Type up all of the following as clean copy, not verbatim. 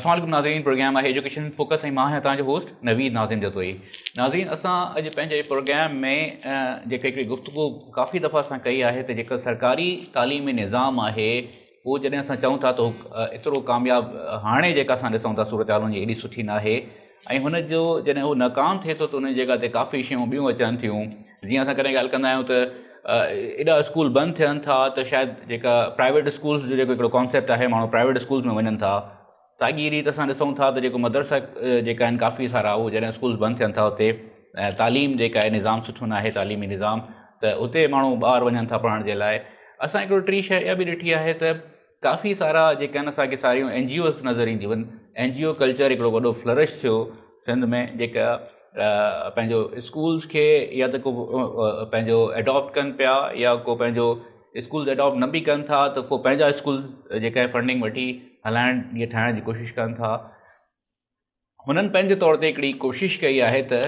अस्सलाम नाज़रीन, प्रोग्राम है एजुकेशन फोकस ऐं मां आहियां तव्हांजो होस्ट नवीद नाज़िम जतोई। नाज़रीन, असां अॼु पंहिंजे प्रोग्राम में जेके हिकिड़ी गुफ़्तगू काफ़ी दफ़ा असां कई आहे त जेका सरकारी तालीमी निज़ाम आहे उहो जॾहिं असां चऊं था त एतिरो कामयाबु हाणे जेका असां ॾिसूं था सूरत हाल जी एॾी सुठी न आहे, ऐं हुनजो जॾहिं उहो नाकाम थिए थो त उन जॻह ते काफ़ी शयूं ॿियूं अचनि थियूं। जीअं असां कॾहिं ॻाल्हि कंदा आहियूं त एॾा स्कूल बंदि थियनि था त शायदि जेका प्राइवेट स्कूल्स जो जेको हिकिड़ो कॉन्सेप्ट आहे, माण्हू प्राइवेट स्कूल्स में वञनि था। साॻी रीति असां ॾिसूं था त जेको मदरसा जेका आहिनि काफ़ी सारा, उहे जॾहिं स्कूल बंदि थियनि था उते तालीम जेका आहे निज़ाम सुठो न आहे, तालीमी निज़ाम, त उते माण्हू ॿार वञनि था पढ़ण जे लाइ। असां हिकिड़ो टी शइ इहा बि ॾिठी आहे त काफ़ी सारा जेके आहिनि असांखे सारियूं NGOs नज़र ईंदियूं आहिनि। NGO कल्चर हिकिड़ो वॾो फ्लरिश थियो सिंध में, जेका पंहिंजो स्कूल्स खे या त को पंहिंजो एडॉप्ट कनि पिया या को पंहिंजो स्कूल्स एडॉप्ट न बि कनि था त पोइ पंहिंजा स्कूल जेका आहे फंडिंग वठी हलाइण जी ठाहिण जी कोशिशि कनि था। हुननि पंहिंजे तौर ते हिकिड़ी कोशिशि कई आहे त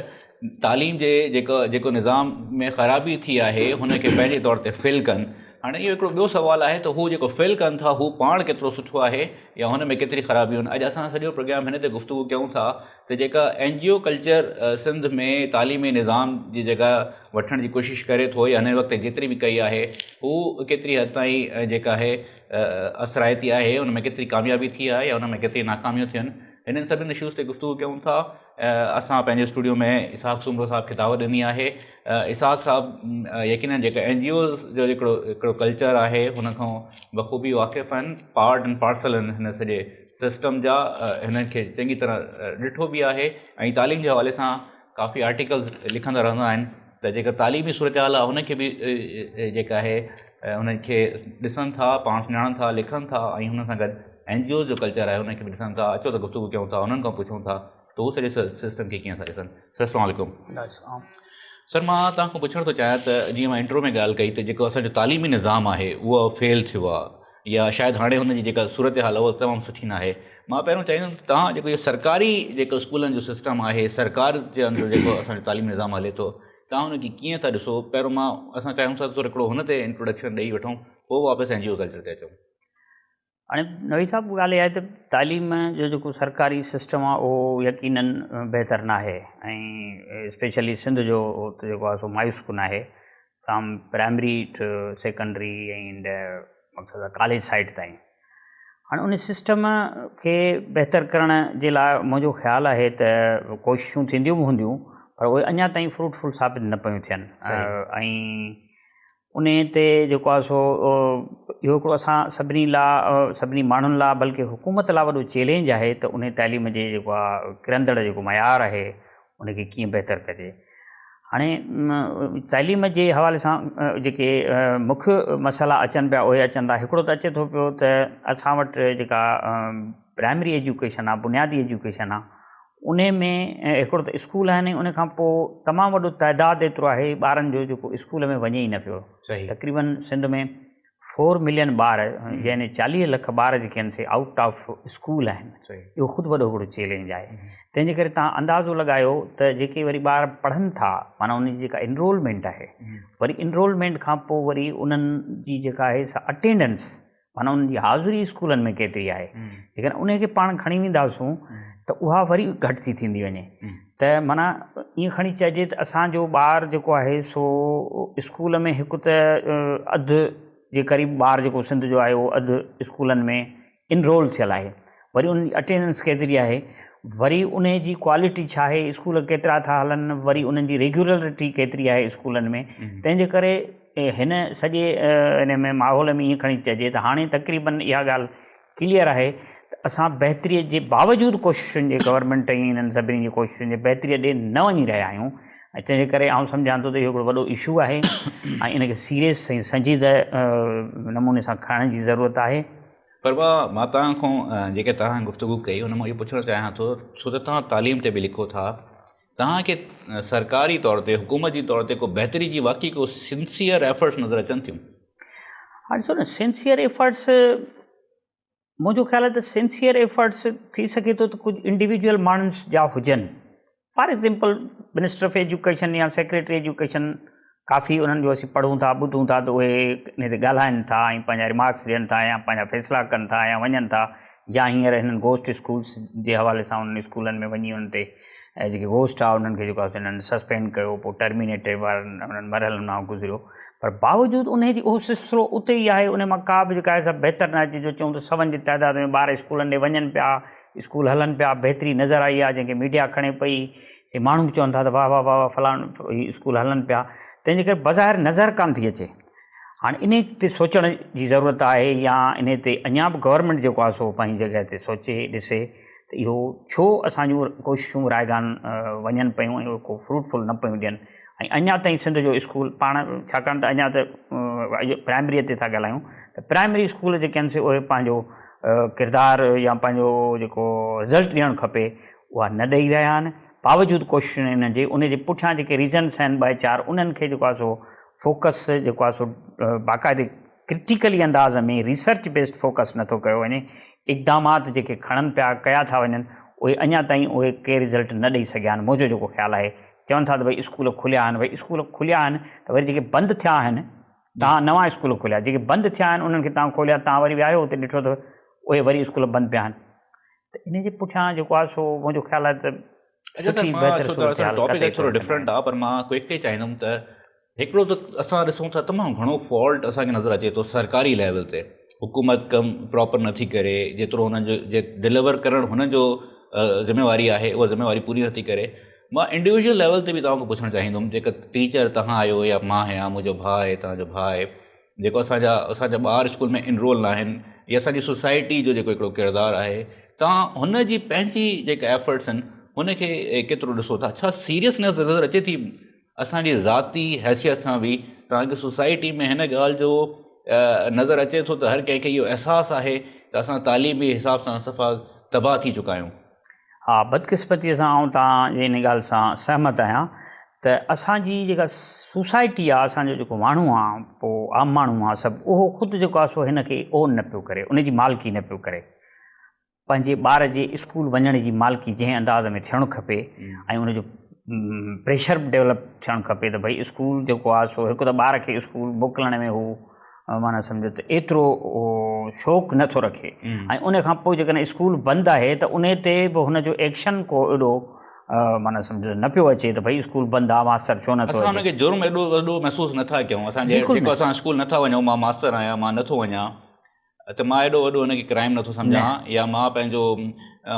तालीम जे जेको निज़ाम में ख़राबी थी आहे हुनखे पंहिंजे तौर ते फिल कनि। हाणे इहो हिकिड़ो ॿियो सुवालु आहे त हू जेको फिल कनि था हू पाण केतिरो सुठो आहे या हुन में केतिरी ख़राबियूं आहिनि। अॼु असां सॼो प्रोग्राम हिन ते गुफ़्तगू कयूं था त जेका NGO कल्चर सिंध में तालीमी निज़ाम जी जॻह वठण जी कोशिशि करे थो या हिन वक़्तु जेतिरी बि कई आहे, हू केतिरी हद ताईं जेका आहे असराइती आहे, हुन में केतिरी कामयाबी थी आहे या हुन में केतिरी नाकामियूं थियनि। हिननि सभिनी इशूज़ ते गुफ़्तगू कयूं था। असां पंहिंजे स्टूडियो में इसहाक़ सुमरो साहब खे दावत ॾिनी आहे। इसहाक़ साहब यकीनन जेका NGOs जो हिकिड़ो कल्चर आहे हुन खां बख़ूबी वाक़िफ़ आहिनि, पार्ट एंड पार्सल आहिनि हिन सॼे सिस्टम जा। हिननि खे चङी तरह ॾिठो बि आहे ऐं तालीम जे हवाले सां काफ़ी आर्टिकल्स लिखंदा रहंदा आहिनि त जेका तालीमी सूरत हाल आहे हुनखे बि जेका आहे हुननि खे ॾिसनि था, पाण सुञाणनि था, लिखनि था ऐं हुन सां गॾु NGOs जो कल्चर आहे हुनखे बि ॾिसनि था। अचो त गुफ़्तगू कयूं था, हुननि खां पुछूं था त उहो सॼे सिस्टम खे कीअं था ॾिसनि। सर, अस्सलाम वालेकुम। सर, मां तव्हां खां पुछणु थो चाहियां त जीअं मां इंट्रो में ॻाल्हि कई त जेको असांजो तालीमी निज़ाम आहे उहो फेल थियो आहे या शायदि हाणे हुनजी जेका सूरत हाल आहे उहा तमामु सुठी न आहे। मां पहिरियों चाहींदुमि तव्हां जेको इहो सरकारी जेको स्कूलनि जो सिस्टम आहे, सरकार जे अंदरि जेको असांजो तालीमी निज़ाम हले थो, तव्हां हुनखे कीअं था ॾिसो? पहिरियों मां असां चाहियूं था त हिकिड़ो हुन ते इंट्रोडक्शन ॾेई वठूं, पोइ वापसि NGO कल्चर ते अचूं। हाणे नवीद साहब, ॻाल्हि इहा आहे त तालीम जो जेको सरकारी सिस्टम आहे उहो यकीनन बहितर न आहे ऐं स्पेशली सिंध जो जेको आहे सो मायूस कोन आहे, फ्राम प्राइमरी टू सेकेंडरी ऐं मक़सदु आहे कॉलेज साइड ताईं। हाणे उन सिस्टम खे बहितर करण जे लाइ मुंहिंजो ख़्यालु आहे त कोशिशूं थींदियूं बि हूंदियूं, पर उहे अञा ताईं फ्रूटफुल साबित न पियूं थियनि। ऐं उन ते जेको आहे सो इहो हिकिड़ो असां सभिनी माण्हुनि लाइ, बल्कि हुकूमत लाइ वॾो चैलेंज आहे त उन तालीम जे जेको आहे किरंदड़ जेको मयार आहे उनखे कीअं बहितर कजे। हाणे तालीम जे हवाले सां जेके मुख्य मसइला अचनि पिया उहे अचनि था। हिकिड़ो त अचे थो पियो त असां वटि जेका प्राइमरी एजुकेशन आहे, बुनियादी एजुकेशन आहे, उन में हिकिड़ो त स्कूल आहिनि, उन खां पोइ तमामु वॾो तइदादु एतिरो आहे ॿारनि जो जेको स्कूल में वञे ई न पियो। तक़रीबन सिंध में 4 मिलियन ॿार, यानी 40 लख ॿार जेके आहिनि से आउट ऑफ स्कूल आहिनि। इहो ख़ुदि वॾो हिकिड़ो चैलेंज आहे। तंहिंजे करे तव्हां अंदाज़ो लॻायो त जेके वरी ॿार पढ़नि था, माना उन्हनि जी जेका इनरोलमेंट आहे, वरी इनरोलमेंट खां पोइ वरी उन्हनि जी जेका आहे सा अटेंडेंस, माना उन्हनि जी हाज़िरी स्कूलनि में केतिरी आहे, लेकिन उनखे पाण खणी वेंदासूं त उहा वरी घटि थी थींदी वञे। त माना ईअं खणी चइजे त असांजो ॿारु जेको आहे सो स्कूल में हिकु त अधु जे क़रीब ॿारु जेको सिंध जो आहे उहो अधु स्कूलनि में इनरोल थियल आहे, वरी उन जी अटेंडेंस केतिरी आहे, वरी उन जी क्वालिटी छा आहे, स्कूल केतिरा था हलनि, वरी उन्हनि जी रेगुलरिटी केतिरी आहे स्कूलनि में। तंहिंजे करे हिन सॼे हिन में माहौल में ईअं खणी चइजे त हाणे तक़रीबन इहा ॻाल्हि क्लियर आहे त असां बहितरीअ जे बावजूदु कोशिशुनि जे, गवर्नमेंट ऐं हिननि सभिनी जी कोशिशुनि जे बहितरीअ ॾे न वञी रहिया आहियूं। ऐं तंहिंजे करे आउं सम्झां थो त इहो हिकिड़ो वॾो इशू आहे ऐं इनखे सीरियस ऐं संजीदह नमूने सां खणण जी ज़रूरत आहे। पर मां तव्हां खां जेके तव्हां गुफ़्तगू कई हुन मां इहो पुछणु चाहियां थो, छो त तव्हां तालीम ते बि लिखो था, तव्हांखे सरकारी तौर ते, हुकूमत जी तौर ते को बहितरी जी वाक़ई को सिंसियर एफर्ट्स नज़र अचनि थियूं? हाणे ॾिसो न, सिंसियर एफर्ट्स, मुंहिंजो ख़्यालु आहे त सिंसियर एफर्ट्स थी सघे थो त कुझु इंडिविजुअल माण्हुनि जा हुजनि। For example minister of education या सेक्रेटरी एजुकेशन काफ़ी उन्हनि जो असीं पढ़ूं था ॿुधूं था त उहे इन ते ॻाल्हाइनि था ऐं पंहिंजा रिमार्क्स ॾियनि था या पंहिंजा फ़ैसिला कनि था या वञनि था या हींअर हिननि गोस्ट स्कूल्स जे हवाले सां उन्हनि स्कूलनि में वञी उन्हनि ते जेके गोस्ट आहे उन्हनि खे जेको आहे हिननि सस्पेंड कयो, पोइ टर्मिनेटेड वारनि उन्हनि मरहलनि मां गुज़रियो, पर बावजूदि उन जी उहो सिलसिलो उते ई आहे। उन मां का बि जेका आहे सभु बहितर न अचे, जो चऊं त सवनि जी तइदाद में ॿार स्कूलनि ॾे वञनि पिया, स्कूल हलनि पिया, बहितरी नज़र आई आहे जंहिंखे मीडिया खणे पई, से माण्हू बि चवनि था त वाह वाह वाह वाह फलाण स्कूल हलनि पिया, तंहिंजे करे बज़ाहिर नज़र कान थी अचे। हाणे इन ते सोचण जी ज़रूरत आहे या इन ते अञा बि गवर्नमेंट जेको आहे सो पंहिंजी जॻह ते सोचे ॾिसे त इहो छो असांजूं कोशिशूं रायगान वञनि पियूं ऐं को फ्रूटफुल न पियूं ॾियनि। ऐं अञा ताईं सिंध जो स्कूल पाण, छाकाणि त अञा त प्राइमरीअ ते था ॻाल्हायूं, त प्राइमरी स्कूल जेके आहिनि से उहे पंहिंजो किरदारु या पंहिंजो जेको रिज़ल्ट ॾियणु खपे उहा न ॾेई रहिया आहिनि। बावजूदि कोशिशूं हिन जे उन जे पुठियां जेके रीज़न्स आहिनि 2-4 उन्हनि खे जेको आहे सो फोकस जेको आहे सो बाक़ाइदे क्रिटिकली अंदाज़ में रिसर्च बेस्ड फोकस नथो कयो वञे। इक़दामात जेके खणनि पिया कया था वञनि उहे अञा ताईं उहे के रिज़ल्ट न ॾेई सघिया आहिनि। मुंहिंजो जेको ख़्यालु आहे, चवनि था त भई स्कूल खुलिया आहिनि, भई स्कूल खुलिया आहिनि त वरी जेके बंदि थिया आहिनि, तव्हां नवां स्कूल खोलिया, जेके बंदि थिया आहिनि उन्हनि खे तव्हां खोलिया, तव्हां वरी विया आहियो हुते ॾिठो त उहे वरी स्कूल बंदि पिया आहिनि। त इन जे पुठियां जेको आहे सो मुंहिंजो ख़्यालु आहे त सुठी बहितर टॉपिक थोरो डिफरेंट आहे, पर मां क्विकली चाहींदुमि त हिकिड़ो त असां ॾिसूं था तमामु घणो फॉल्ट असांखे नज़र अचे थो सरकारी लेवल ते, हुकूमत कमु प्रॉपर नथी करे, जेतिरो हुननि जो जे डिलीवर करणु हुननि जो ज़िम्मेवारी आहे उहा ज़िम्मेवारी पूरी नथी करे। मां इंडिविजुअल लेवल ते बि तव्हांखे पुछणु चाहींदुमि, जेका टीचर तव्हां आहियो या मां आहियां, मुंहिंजो भाउ आहे, तव्हांजो भाउ आहे, जेको असांजा ॿार स्कूल में इनरोल न आहिनि, या असांजी सोसाइटी जो जेको हिकिड़ो किरदारु आहे, तव्हां हुन जी पंहिंजी जेका एफर्ट्स आहिनि हुनखे केतिरो ॾिसो था? छा सीरियसनेस नज़र अचे थी असांजी ज़ाती हैसियत सां बि तव्हांखे सोसाइटी में हिन ॻाल्हि जो नज़र अचे थो त हर कंहिंखे इहो अहसासु आहे त असां तालीमी हिसाब सां सफ़ा तबाह थी चुका आहियूं? हा, बदकिस्मतीअ सां ऐं तव्हां इन ॻाल्हि सां सहमत आहियां त असांजी जेका सोसाइटी आहे, असांजो जेको माण्हू आहे, पोइ आम माण्हू आहे सभु, उहो ख़ुदि जेको आहे सो हिन खे ओन न पियो करे, उनजी मालिकी न पियो करे। पंहिंजे ॿार जे स्कूल वञण जी मालिकी जंहिं अंदाज़ में थियणु खपे ऐं उनजो प्रेशर बि डेवलप थियणु खपे त भई स्कूल जेको आहे सो हिकु त ॿार खे स्कूल मोकिलण में हू माना सम्झो त एतिरो शौक़ु नथो रखे, ऐं उन खां पोइ जेकॾहिं स्कूल बंदि आहे त उन ते बि हुनजो एक्शन को एॾो माना सम्झो न पियो अचे त भई स्कूल बंदि आहे, मास्तर छो नथो अचे। हुनखे जुर्म एॾो वॾो महसूसु नथा कयूं असांजे, जेको असां स्कूल नथा वञूं, मां मास्तर आहियां, मां नथो वञा त मां एॾो वॾो हुनखे क्राइम नथो सम्झां, या मां पंहिंजो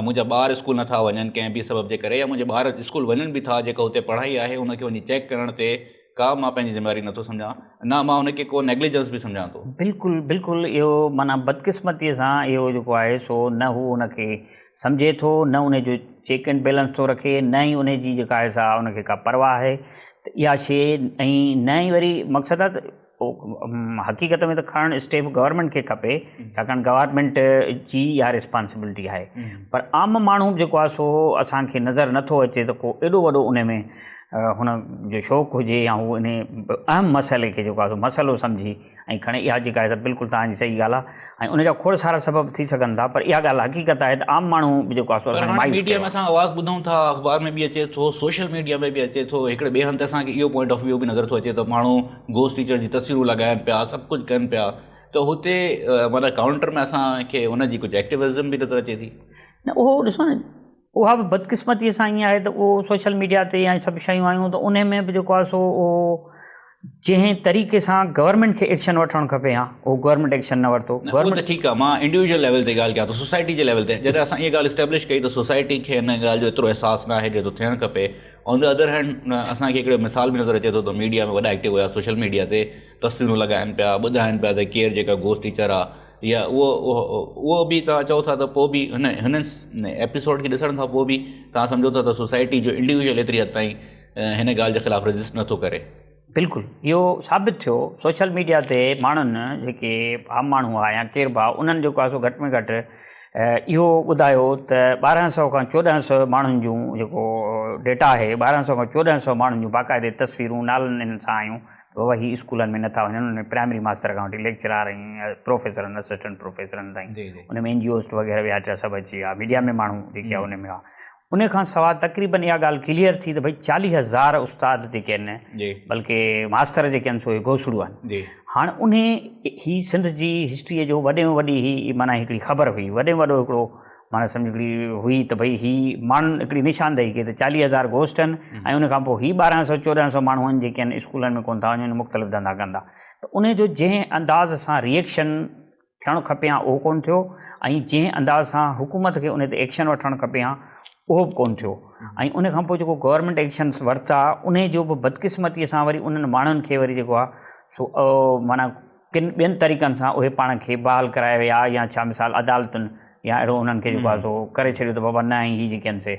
मुंहिंजा ॿार स्कूल नथा वञनि कंहिं बि सबब जे करे, या मुंहिंजे ॿार स्कूल वञनि बि था, जेका हुते पढ़ाई आहे हुनखे वञी चेक करण ते का मां पंहिंजी ज़िम्मेवारी नथो सम्झां, न मां हुनखे को नेग्लिजेंस बि सम्झां थो। बिल्कुलु बिल्कुलु, इहो माना बदकिस्मतीअ सां इहो जेको आहे सो न हू हुनखे सम्झे थो, न उनजो चेक एंड बैलेंस थो रखे, न ई उनजी जेका आहे सा उनखे का परवाह आहे त इहा शइ, ऐं न ई वरी मक़सदु आहे त हक़ीक़त में त खणणु स्टेप गवर्नमेंट खे खपे, छाकाणि गवर्नमेंट जी इहा रिस्पॉन्सिबिलिटी आहे, पर आम माण्हू जेको आहे सो असांखे नज़र नथो अचे त को एॾो वॾो उन में हुन जो शौक़ु हुजे या हू इन अहम मसइले खे जेको आहे सो मसइलो सम्झी ऐं खणे। इहा जेका आहे बिल्कुलु तव्हांजी सही ॻाल्हि आहे, ऐं उनजा खोड़ सारा सबब थी सघनि था, पर इहा ॻाल्हि हक़ीक़त आहे त आम माण्हू जेको आहे सो मीडिया में असां आवाज़ु ॿुधूं था, अख़बार में बि अचे थो, सोशल मीडिया में बि अचे थो, हिकिड़े ॿिए हंधि असांखे इहो पॉइंट ऑफ व्यू बि नज़र थो अचे त माण्हू गोस्ट टीचर जी तस्वीरूं लॻाइनि पिया, सभु कुझु कनि पिया, त हुते माना काउंटर में असांखे हुनजी कुझु एक्टिविज़म बि नज़र अचे थी। न उहो ॾिसो न, उहा बि बदकिस्मतीअ सां ईअं आहे त उहो सोशल मीडिया ते या सभु शयूं आयूं त उन में बि जेको आहे सो उहो जंहिं तरीक़े सां गवर्नमेंट खे एक्शन वठणु खपे, हा उहो गवर्नमेंट एक्शन न वरितो। गवर्नमेंट ठीकु आहे, मां इंडिविजुअल लेवल ते ॻाल्हि कयां थो, सोसाइटी जे लेवल ते जॾहिं असां इहा ॻाल्हि इस्टेब्लिश कई त सोसाइटी खे हिन ॻाल्हि जो एतिरो अहसासु न आहे जेतिरो थियणु खपे। ऑन द अदर हैंड असांखे हिकिड़ो मिसाल बि नज़र अचे थो त मीडिया में वॾा एक्टिव हुया, सोशल मीडिया ते तस्वीरूं लॻाइनि पिया, ॿुधाइनि पिया त केरु जेका गोस्ट टीचर आहे, या उहो बि तव्हां चओ था त पोइ बि हिन एपिसोड खे ॾिसण खां पोइ बि तव्हां सम्झो था त सोसाइटी जो इंडिविजुअल एतिरी हद ताईं हिन ॻाल्हि जे ख़िलाफ़ु रजिस्ट नथो करे। बिल्कुलु, इहो साबित थियो सोशल मीडिया ते माण्हुनि जेके आम माण्हू आहे या केरु बि आहे, उन्हनि जेको आहे सो घटि में घटि इहो ॿुधायो त 1200 खां 1400 माण्हुनि जूं जेको डेटा आहे, 1200 खां 1400 माण्हुनि जूं बाक़ाइदे तस्वीरूं नालनि हिन सां आयूं, वही स्कूलनि में नथा वञनि, उनमें प्राइमरी मास्टर खां वठी लेक्चरार ऐं प्रोफेसरनि, असिस्टेंट प्रोफेसरनि ताईं, उन में NGOs वग़ैरह बि अचा, सभु अची विया, मीडिया में माण्हू जेके आहे उन में आहे। उन खां सवाइ तक़रीबन इहा ॻाल्हि क्लियर थी त भई 40,000 उस्ताद जेके आहिनि जी बल्कि मास्तर जेके आहिनि सो इहे घोसड़ू आहिनि। जी हाणे उन ही सिंध जी हिस्ट्रीअ जो वॾे में वॾी ही माना हिकिड़ी ख़बर हुई, वॾे में वॾो हिकिड़ो माना सम्झ हिकिड़ी हुई त भई ही माण्हुनि हिकिड़ी निशानदेही कई त 40,000 घोस्ट आहिनि ऐं उन खां पोइ ही 1200-1400 माण्हू आहिनि जेके आहिनि स्कूलनि में कोन था वञनि, मुख़्तलिफ़ धंधा कंदा। त उन जो जंहिं अंदाज़ सां रिएक्शन थियणु खपे हा उहो कोन थियो ऐं जंहिं अंदाज़ सां हुकूमत खे उन ते एक्शन वठणु खपे हा उहो बि कोन थियो। ऐं उन खां पोइ जेको गवर्नमेंट एक्शन्स वरिता उन जो बि बदकिस्मतीअ सां वरी उन्हनि माण्हुनि खे वरी जेको आहे सो माना किन ॿियनि तरीक़नि सां उहे पाण खे बहाल कराए विया या छा मिसाल अदालतुनि या अहिड़ो उन्हनि खे जेको आहे सो करे छॾियो त बाबा न ही जेके आहिनि से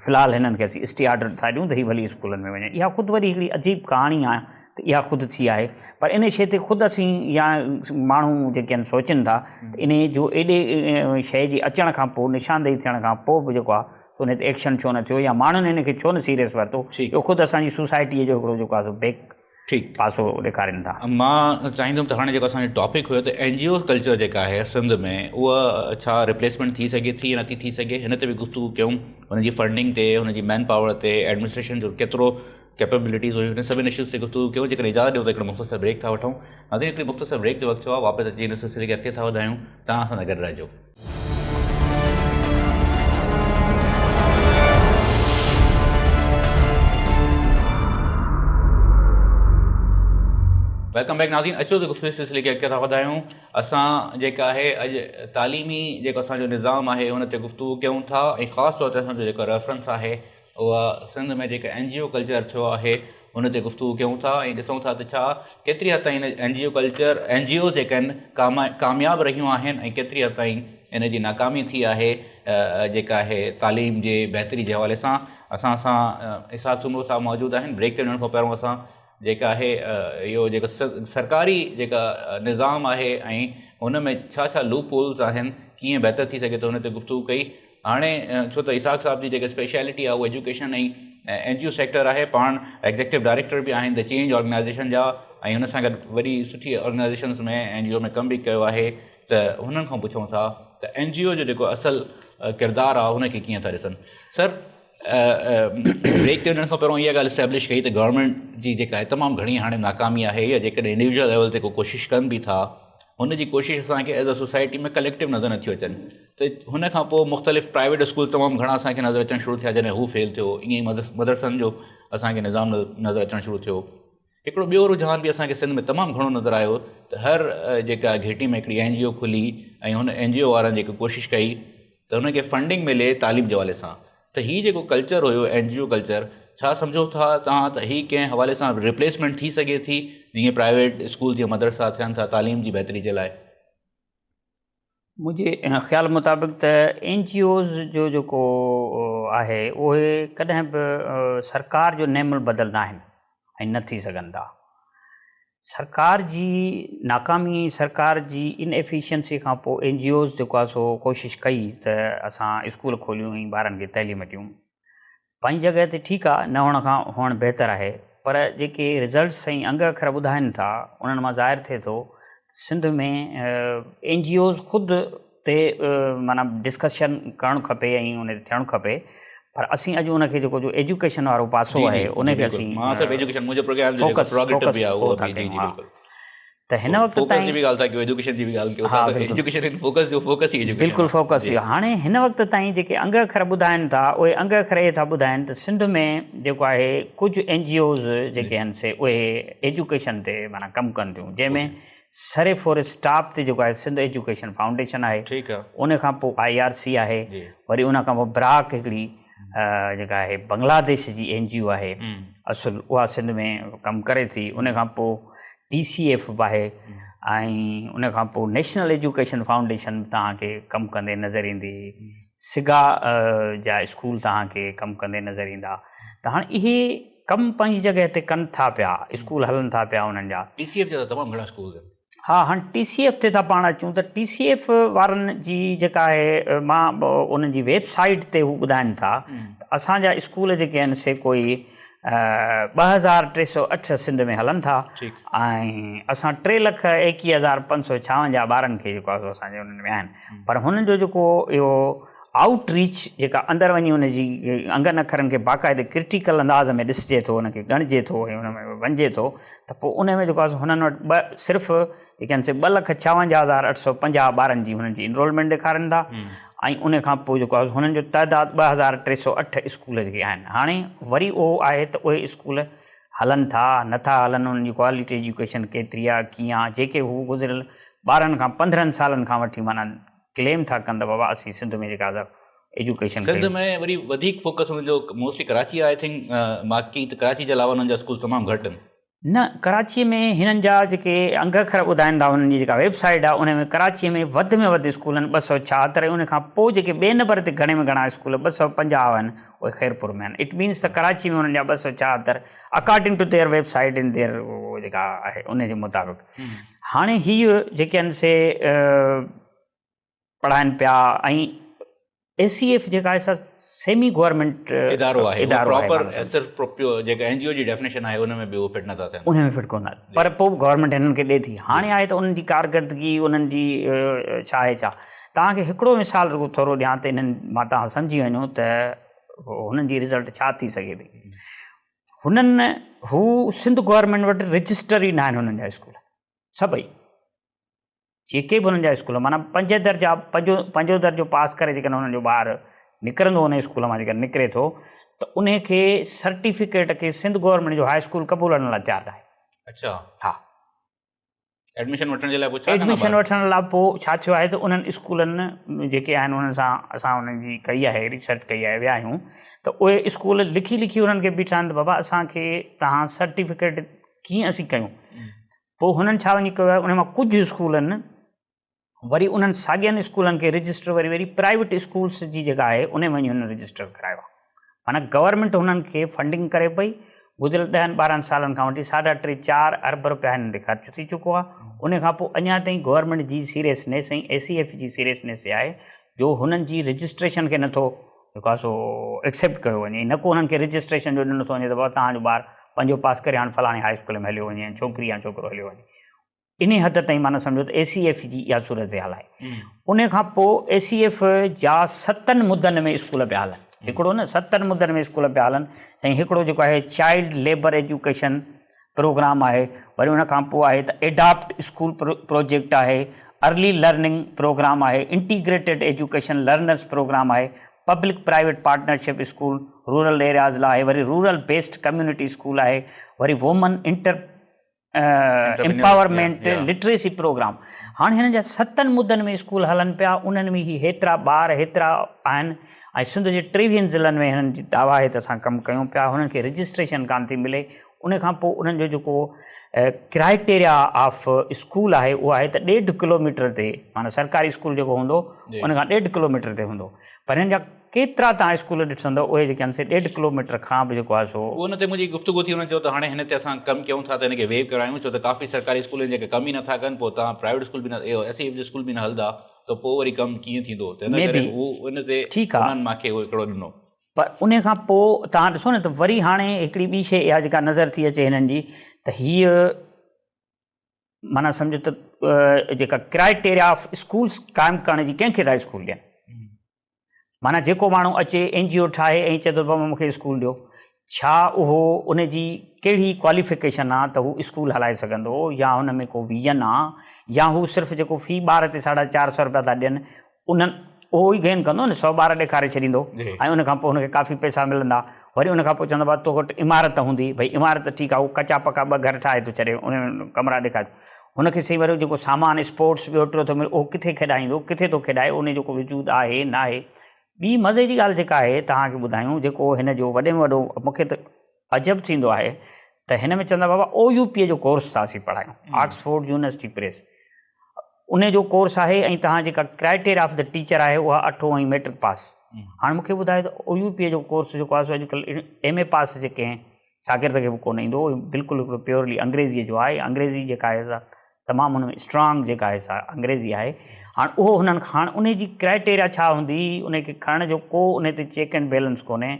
फ़िलहालु हिननि खे असीं स्टे ऑर्डर था ॾियूं त ही भली स्कूलनि में वञनि। इहा ख़ुदि वरी हिकिड़ी अजीब कहाणी आहे त इहा ख़ुदि थी आहे, पर इन शइ ते ख़ुदि असीं या माण्हू जेके आहिनि सोचनि था इन जो एॾे शइ जे अचण खां पोइ निशानदेही थियण खां पोइ बि जेको आहे उन ते एक्शन छो न थियो या माण्हुनि हिन खे छो न सीरियस वरितो, इहो ख़ुदि असांजी सोसाइटीअ जो हिकिड़ो जेको आहे सो बेक ठीकु पासो ॾेखारीनि था। मां चाहींदुमि त हाणे जेको असांजो टॉपिक हुयो त NGO कल्चर जेका आहे सिंध में उहा छा रिप्लेसमेंट थी सघे थी या नथी थी सघे, हिन ते बि गुफ़्तगू कयूं, हुनजी फंडिंग ते, हुनजी मैन पावर ते, एडमिनिस्ट्रेशन जो केतिरो कैपेबिलिटीज़ हुयूं, हिन सभिनी इश्यूज़ ते गुफ़्तगू कयूं। जेकर इजाज़त ॾियो त हिकिड़ो मुख़्तसर ब्रेक था वठूं। अॻे हिकिड़ी मुख़्तसर ब्रेक जो वक़्तु थियो आहे, वापसि अची हिन सिलसिले खे अॻिते था वधायूं। तव्हां सां गॾु रहिजो। वेलकम बैक नाज़रीन, अचो त गुफ़्तगू सिलसिले खे अॻिते था वधायूं। असां जेका आहे अॼु तालीमी जेको असांजो निज़ाम आहे उन ते गुफ़्तगू कयूं था ऐं ख़ासि तौर ते असांजो जेको रेफरेंस आहे उहा सिंध में जेका NGO कल्चर थियो आहे उन ते गुफ़्तगू कयूं था ऐं ॾिसूं था त छा केतिरी हद ताईं हिन NGO जेके आहिनि कामयाबु रहियूं आहिनि ऐं केतिरी हद ताईं इन जी नाकामी थी आहे जेका आहे तालीम जे बहितरी जे हवाले सां। असां सां इसाक़ सुमरो साहब मौजूदु आहिनि। ब्रेक ते वञण खां पहिरियों असां जेका आहे इहो जेको सरकारी जेका निज़ाम आहे ऐं हुन में छा छा लूप होल्स आहिनि, कीअं बहितर थी सघे थो, हुन ते गुफ़्तगू कई। हाणे छो त इसाक़ साहब जी जेका स्पेशलिटी आहे उहा एजुकेशन ऐं NGO सेक्टर आहे, पाण एग्ज़ेक्टिव डायरेक्टर बि आहिनि द चेंज ऑर्गेनाइज़ेशन जा ऐं हुन सां गॾु वॾी सुठी ऑर्गेनाइज़ेशन्स में NGO में कमु बि कयो आहे। त हुननि खां पुछूं था त NGO जो जेको असुलु किरदारु आहे हुनखे कीअं था ॾिसनि। सर, ब्रेक ते वञण खां पहिरियों इहा ॻाल्हि इस्टेब्लिश कई त गवर्नमेंट जी जेका आहे तमामु घणी हाणे नाकामी आहे या जेकॾहिं इंडिविजुअल लेवल ते को कोशिशि कनि बि था हुनजी कोशिशि असांखे एज़ अ सोसाइटी में कलेक्टिव नज़र नथियूं अचनि। त हुन खां पोइ मुख़्तलिफ़ प्राइवेट स्कूल तमामु घणा असांखे नज़र अचणु शुरू थिया जॾहिं हू फेल थियो, ईअं ई मदरसनि जो असांखे निज़ाम नज़र अचणु शुरू थियो। हिकिड़ो ॿियो रुझान बि असांखे सिंध में तमामु घणो नज़र आयो त हर जेका घिटी में हिकिड़ी NGO खुली ऐं हुन NGO वारनि जेकी कोशिशि कई त हुनखे फंडिंग मिले तालीम जे हवाले सां। त हीउ जेको कल्चर हुयो NGO कल्चर, छा सम्झो था तव्हां त हीउ कंहिं हवाले सां रिप्लेसमेंट थी सघे थी जीअं प्राइवेट स्कूल जीअं मदरसा थियनि था तालीम जी बहितरी जे लाइ? मुंहिंजे ख़्याल मुताबिक़ त NGOs जो जेको आहे उहे कॾहिं बि सरकार जो नेमल बदल न आहिनि ऐं न थी सघनि था। सरकार जी नाकामी, सरकार जी इनएफिशिएंसी खां पोइ NGOs जेको आहे सो कोशिशि कई त असां स्कूल खोलियूं ऐं ॿारनि खे तइलीम ॾियूं। पंहिंजी जॻह ते ठीकु आहे, न हुअण खां हुअणु बहितर आहे, पर जेके रिज़ल्ट्स ऐं अंग अखर ॿुधाइनि था उन्हनि मां ज़ाहिर थिए थो सिंध में NGOs ख़ुदि ते माना डिस्कशन करणु खपे ऐं उन ते थियणु खपे, पर असीं अॼु उनखे जेको जो एजुकेशन वारो पासो आहे उनखे असीं त हिन वक़्तु ताईं बिल्कुलु फोकस ई हाणे हिन वक़्तु ताईं जेके अंग अखर ॿुधाइनि था उहे अंग अखर इहे था ॿुधाइनि त सिंध में जेको आहे कुझु NGOs जेके आहिनि से उहे एजुकेशन ते माना कमु कनि थियूं, जंहिंमें सरे फॉर स्टाफ ते जेको आहे सिंध एजुकेशन फाउंडेशन आहे, ठीकु आहे, उन खां पोइ IRC आहे, वरी उन खां पोइ ब्राक हिकिड़ी जेका आहे बांग्लादेश जी NGO आहे असुल, उहा सिंध में कमु करे थी। उन खां पोइ DCF बि आहे ऐं उन खां पोइ नेशनल एजुकेशन फाउंडेशन तव्हांखे कमु कंदे नज़र ईंदी, सिगा जा स्कूल तव्हांखे कमु कंदे नज़र ईंदा। त हाणे इहे कमु पंहिंजी जॻह ते कनि था पिया, स्कूल हलनि था पिया उन्हनि जा। DCF जा तमामु घणा स्कूल आहिनि। हा, हाणे TCF ते था पाण अचूं त TCF वारनि जी जेका आहे मां उन्हनि जी वेबसाइट ते हू ॿुधाइनि था असांजा स्कूल जेके आहिनि से कोई 2308 सिंध में हलनि था ऐं असां 3,21,556 ॿारनि खे जेको आहे असांजे उन्हनि में आहिनि, पर हुननि जो जेको इहो आउटरीच जेका अंदरि वञी हुनजी अंगनि अखरनि खे बाक़ाइदे क्रिटिकल अंदाज़ में ॾिसिजे थो, हुनखे ॻणिजे थो ऐं हुन में वञिजे थो, त पोइ उन में जेको आहे हुननि वटि सिर्फ़ु जेके आहिनि से 2,56,850 ॿारनि जी हुननि जी इनरोलमेंट ॾेखारनि था ऐं उन खां पोइ जेको आहे हुननि जो तइदादु 2,308 स्कूल जेके आहिनि। हाणे वरी उहो आहे त उहे स्कूल हलनि था नथा हलनि, उन्हनि जी क्वालिटी एजुकेशन केतिरी आहे कीअं आहे, जेके हू गुज़िरियल 12 खां 15 सालनि खां वठी माना क्लेम था कनि त बाबा असीं सिंध में जेका एजुकेशन सिंध में वरी वधीक फोकस हुनजो मोस्टली कराची आहे। आई थिंक बाक़ी त कराची जे अलावा हुननि जा स्कूल तमामु घटि आहिनि। न, कराचीअ में हिननि जा जेके अंग अखर ॿुधाइनि था, हुननि जी जेका वेबसाइट आहे उन में कराचीअ में वधि स्कूल आहिनि 276, उन खां पोइ जेके ॿिए नंबर ते घणे में घणा स्कूल 250 आहिनि उहे ख़ैरपुर में आहिनि। इट मीन्स त कराची में हुननि जा 276 according to their website in their जेका आहे उन जे मुताबिक़। हाणे हीअ जेके आहिनि से पढ़ाइनि पिया ऐं ACF जेका आहे सा सेमी गवर्नमेंट इदारो आहे, प्रॉपर सिर्फ जेका NGO जी डेफिनेशन आहे उन में बि उहो फिट नथा थियनि, उन में फिट कोन आहे, पर पोइ गवर्नमेंट हिननि खे ॾिए थी। हाणे आहे त उन्हनि जी कारकर्दगी उन्हनि जी छा आहे छा। तव्हांखे हिकिड़ो मिसाल रुगो थोरो ॾियां त इन्हनि मां तव्हां सम्झी वञो त हुननि जी रिज़ल्ट छा थी सघे थी। हुननि हू सिंध गवर्नमेंट वटि रजिस्टर ई न आहिनि हुननि जा स्कूल सभई, जेके बि हुननि जा स्कूल माना 5 दर्जा पंजो दर्जो पास करे जेकॾहिं हुननि जो ॿारु निकिरंदो उन स्कूल मां जेकर निकिरे थो त उन खे सर्टिफिकेट खे सिंध गवर्नमेंट जो हाई स्कूल क़बूलण लाइ तयारु आहे। अच्छा, हा, एडमिशन वठण जे लाइ कुझु एडमिशन वठण लाइ पोइ छा थियो आहे त उन्हनि स्कूलनि जेके आहिनि उन्हनि सां असां उन्हनि जी कई आहे, रिसर्च कई आहे, विया आहियूं त उहे स्कूल लिखी उन्हनि खे बीठा आहिनि त बाबा असांखे तव्हां सर्टिफिकेट कीअं असीं कयूं। पोइ हुननि छा वञी कयो आहे, उन मां कुझु स्कूलनि वरी उन्हनि साॻियनि स्कूलनि खे रजिस्टर वरी प्राइवेट स्कूल्स जी जेका आहे उन में वञी हुननि रजिस्टर करायो आहे। माना गवर्नमेंट हुननि खे फंडिंग करे पई, गुज़िरियल 10-12 सालनि खां वठी 3.5-4 अरब रुपया हिननि ते ख़र्च थी चुको आहे। उन खां पोइ अञा ताईं गवर्नमेंट जी सीरियसनेस ऐं ACF जी सीरियसनेस आहे जो हुननि जी रजिस्ट्रेशन खे नथो जेको आहे सो एक्सेप्ट कयो वञे, न को हुननि खे रजिस्ट्रेशन जो ॾिनो थो वञे त बाबा तव्हांजो ॿारु 5 पास करे हाणे फलाणे हाई स्कूल में हलियो वञे, छोकिरी या छोकिरो हलियो वञे। इन हद ताईं माना सम्झो त ACF जी इहा सूरत हाल आहे। उन खां पोइ ACF जा 7 मुदनि में स्कूल पिया हलनि, हिकिड़ो न 7 मुदनि में स्कूल पिया हलनि ऐं हिकिड़ो जेको आहे चाइल्ड लेबर एजुकेशन प्रोग्राम आहे, वरी उन खां पोइ आहे त एडॉप्ट स्कूल प्रोजेक्ट आहे, अर्ली लर्निंग प्रोग्राम आहे, इंटीग्रेटेड एजुकेशन लर्नर्स प्रोग्राम आहे, public private partnership school rural areas लाइ आहे, वरी रूरल बेस्ड कम्युनिटी स्कूल आहे, वरी वुमन एम्पावरमेंट लिटरेसी प्रोग्राम। हाणे हिननि जा 7 मुदनि में स्कूल हलनि पिया, उन्हनि में ई हेतिरा ॿार हेतिरा आहिनि ऐं सिंध जे 23 ज़िलनि में हिननि जी दावा आहे त असां कमु कयूं पिया, हुननि खे रजिस्ट्रेशन कान थी मिले। उन खां पोइ उन्हनि जो जेको क्राइटेरिया ऑफ स्कूल आहे उहो आहे त 1.5 किलोमीटर ते, माना सरकारी स्कूल जेको हूंदो उन खां 1.5 किलोमीटर ते हूंदो, पर हिन जा केतिरा तव्हां स्कूल ॾिसंदो उहे जेके आहिनि से 1.5 किलोमीटर खां बि जेको आहे सो उन ते मुंहिंजी गुफ़्तगू थी, हुन चयो त हाणे हिन ते असां कमु कयूं था त हिनखे वेव करायूं, छो त काफ़ी सरकारी स्कूल जेके कमु ई नथा कनि, पोइ तव्हां प्राइवेट स्कूल बि न ACF जो स्कूल बि न हलंदा त पोइ वरी कमु कीअं थींदो, त हिन करे उहो उन ते ठीकु आहे उन्हनि मूंखे उहो हिकिड़ो ॾिनो। पर उन खां पोइ तव्हां ॾिसो न त वरी हाणे हिकिड़ी ॿी शइ इहा जेका नज़र थी अचे हिननि जी त हीअ माना सम्झो त जेका क्राइटेरिया ऑफ स्कूल्स क़ाइमु करण जी कंहिंखे था स्कूल ॾियनि। माना जेको माण्हू अचे NGO ठाहे ऐं चए थो बाबा मूंखे स्कूल ॾियो, छा उहो उन जी कहिड़ी क्वालिफिकेशन आहे त हू स्कूल हलाए सघंदो, या हुन में को विजन आहे, या हू सिर्फ़ु जेको फ़ी ॿार ते 450 रुपया था ॾियनि उन्हनि उहो ई गेन कंदो न, 100 ॿार ॾेखारे छॾींदो ऐं उन खां पोइ हुनखे काफ़ी पैसा मिलंदा। वरी उन खां पोइ चवंदा भाउ तो वटि इमारत हूंदी, भई इमारत ठीकु आहे, उहो कचा पका 2 घर ठाहे थो छॾे, उन कमरा ॾेखारे हुनखे सही, वरी जेको सामान स्पोर्ट्स ॿियो टियों थो मिले उहो किथे खेॾाईंदो, किथे थो खेॾाए, उन जो को वजूद आहे न आहे। ॿी मज़े जी ॻाल्हि जेका आहे तव्हांखे ॿुधायूं, जेको हिन जो वॾे में वॾो मूंखे त अजब थींदो आहे त हिन में चवंदा बाबा OUP जो कोर्स था असीं पढ़ायूं, ऑक्सफोर्ड यूनिवर्सिटी प्रेस उन जो कोर्स आहे, ऐं तव्हां जेका क्राइटेरिया ऑफ द टीचर आहे उहा 8 ऐं मैट्रिक पास। हाणे मूंखे ॿुधायो त OUP जो कोर्स जेको आहे सो अॼुकल्ह MA पास जेके आहिनि शागिर्द खे बि कोन ईंदो, बिल्कुलु हिकिड़ो प्योरली अंग्रेज़ीअ जो आहे, अंग्रेज़ी जेका आहे सा तमामु हुन में स्ट्रांग जेका आहे सा अंग्रेज़ी आहे। हाणे उहो हुननि हाणे उन जी क्राइटेरिया छा हूंदी, उनखे खणण जो को उन ते चेक एंड बैलेंस कोन्हे,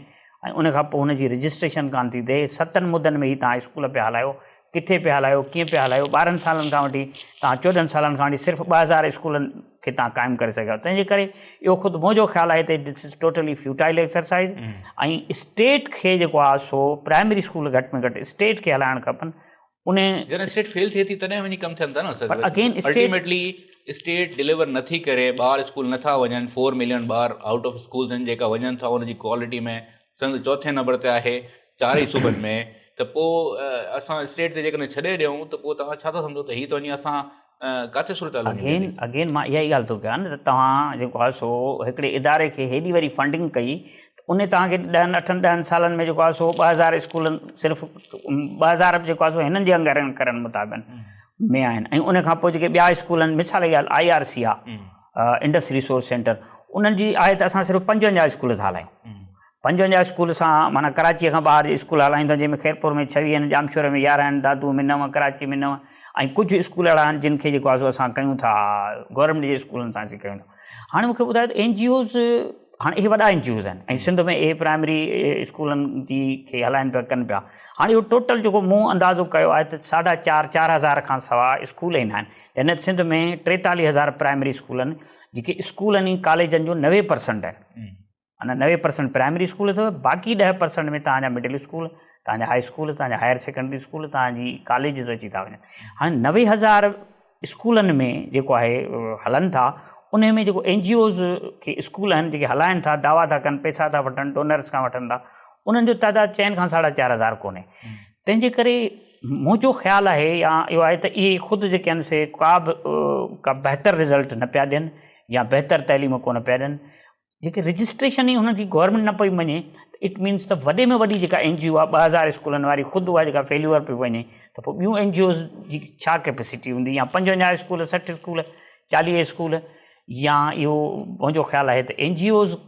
ऐं उन खां पोइ हुनजी रजिस्ट्रेशन कान थी थिए। 7 मुदनि में ई तव्हां स्कूल पिया हलायो, किथे पिया हलायो, कीअं पिया हलायो। 12 सालनि खां वठी तव्हां 14 सालनि खां वठी सिर्फ़ु 2000 स्कूलनि खे तव्हां क़ाइमु करे सघो। तंहिंजे करे इहो ख़ुदि मुंहिंजो ख़्यालु आहे त this is totally futile exercise. ऐं स्टेट खे जेको आहे सो प्राइमरी स्कूल घटि में घटि स्टेट खे हलाइणु खपनि। उन जॾहिं स्टेट फेल थिए थी तॾहिं वञी कमु थियनि था न sir. Again ultimately state deliver नथी करे, ॿार स्कूल नथा वञनि, 4 मिलियन ॿार आउट ऑफ स्कूल्स आहिनि जेका वञनि था, उनजी क्वालिटी में संद 4थे नंबर ते आहे 4 सूबनि में। त पोइ असां स्टेट ते जेकॾहिं छॾे ॾियूं त पोइ तव्हां छा था सम्झो त हीअ त वञी असां किथे सूरत अगेन मां इहा ई ॻाल्हि थो कयां न त तव्हां जेको आहे सो हिकिड़े इदारे खे हेॾी वरी फंडिंग कई, उन तव्हांखे 8-10 सालनि में जेको आहे सो 2000 स्कूलनि सिर्फ़ु 2000 जेको आहे सो हिननि जे अंगरनि करण मुताबिक़ में आहिनि। ऐं उन खां पोइ जेके ॿिया स्कूल आहिनि, मिसाल जी ॻाल्हि IRC आहे, इंडस रिसोर्स सेंटर, उन्हनि जी आहे त असां सिर्फ़ु 55 स्कूल था हलायूं। 55 स्कूल सां माना कराचीअ खां ॿाहिरि स्कूल हलाईंदा, जंहिंमें खैरपुर में 6 आहिनि, जामशोर में 11 आहिनि, दादू में 9, कराची में 9, ऐं कुझु स्कूल अहिड़ा आहिनि जिन खे जेको आहे सो असां कयूं था गवर्नमेंट जे स्कूलनि सां असीं कयूं था। हाणे मूंखे ॿुधायो त NGOs, हाणे इहे वॾा NGOs आहिनि ऐं सिंध में इहे प्राइमरी स्कूलनि जी खे हलाइनि पिया, कनि पिया। हाणे इहो टोटल जेको मूं अंदाज़ो कयो आहे त 4,500 खां सवाइ स्कूल ईंदा आहिनि। हिन सिंध में 43,000 प्राइमरी स्कूल आहिनि, जेके स्कूलनि ऐं कॉलेजनि जो 90% आहिनि। अञा 90% प्राइमरी स्कूल अथव, बाक़ी 10% में तव्हांजा मिडिल स्कूल, तव्हांजा हाई स्कूल, तव्हांजा हायर सेकेंडरी स्कूल, तव्हांजी कॉलेजिस अची था वञनि। हाणे 90,000 स्कूलनि में जेको आहे हलनि था, उन में जेको NGOs खे स्कूल आहिनि जेके हलाइनि था, दावा था कनि, पैसा था वठनि, डोनर्स खां वठनि था, उन्हनि जो तइदाद चइनि खां 4,500 कोन्हे। तंहिंजे करे मुंहिंजो ख़्यालु आहे या इहो आहे त इहे ख़ुदि जेके आहिनि से का बहितर रिज़ल्ट न पिया ॾियनि या बहितर तइलीम कोन पिया ॾियनि। जेके रजिस्ट्रेशन ई हुननि जी गवर्नमेंट न पई मञे, इट मीन्स त वॾे में वॾी जेका NGO आहे 2000 स्कूलनि वारी ख़ुदि उहा जेका फेल्यूअर पई वञे, त पोइ ॿियूं NGOs जी छा कैपेसिटी हूंदी, या 55 स्कूल, 60 स्कूल, 40 स्कूल, या इहो मुंहिंजो ख़्यालु आहे त NGOs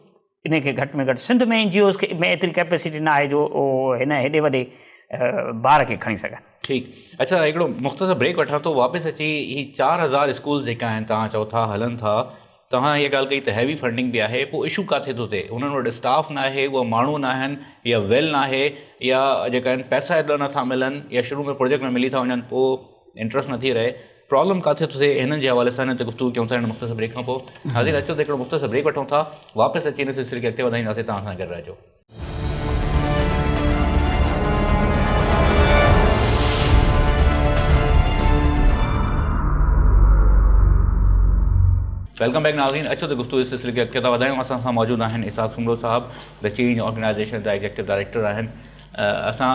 इन खे घटि में घटि सिंध में NGOs खे में एतिरी कैपेसिटी न आहे जो हिन हेॾे वॾे ॿार खे खणी सघनि। ठीकु, अच्छा हिकिड़ो मुख़्तसर ब्रेक वठां थो, वापसि अची ही 4000 स्कूल जेका आहिनि तव्हां चओ था हलनि था, तव्हां इहा ॻाल्हि कई त हैवी फंडिंग बि आहे, पोइ इशू किथे थो थिए? हुननि वटि स्टाफ न आहे, उहा माण्हू न आहिनि, या वेल न आहे, या जेका आहिनि पैसा एॾा नथा मिलनि, या शुरू में प्रोजेक्ट में मिली था वञनि पोइ इंट्रस्ट नथी रहे, प्रॉब्लम किथे थो थिए? हिननि जे हवाले सां हिन ते गुफ़्तगू कयूं था हिन मुख़्तसर ब्रेक खां पोइ। हाज़िर अचो त हिकिड़ो मुख़्तसर ब्रेक वठूं था, वापसि अची हिन सिलसिले खे अॻिते वधाईंदासीं, तव्हां सां गॾु रहिजो। वेलकम बैक नाज़रीन, अचो त गुफ़्तगू इस सिलसिले खे अॻिते था वधायूं। असां सां मौजूदु आहिनि इसाक सुमरो साहब, द चेंज ऑर्गेनाइज़ेशन जा एग्जेक्टिव डायरेक्टर आहिनि। असां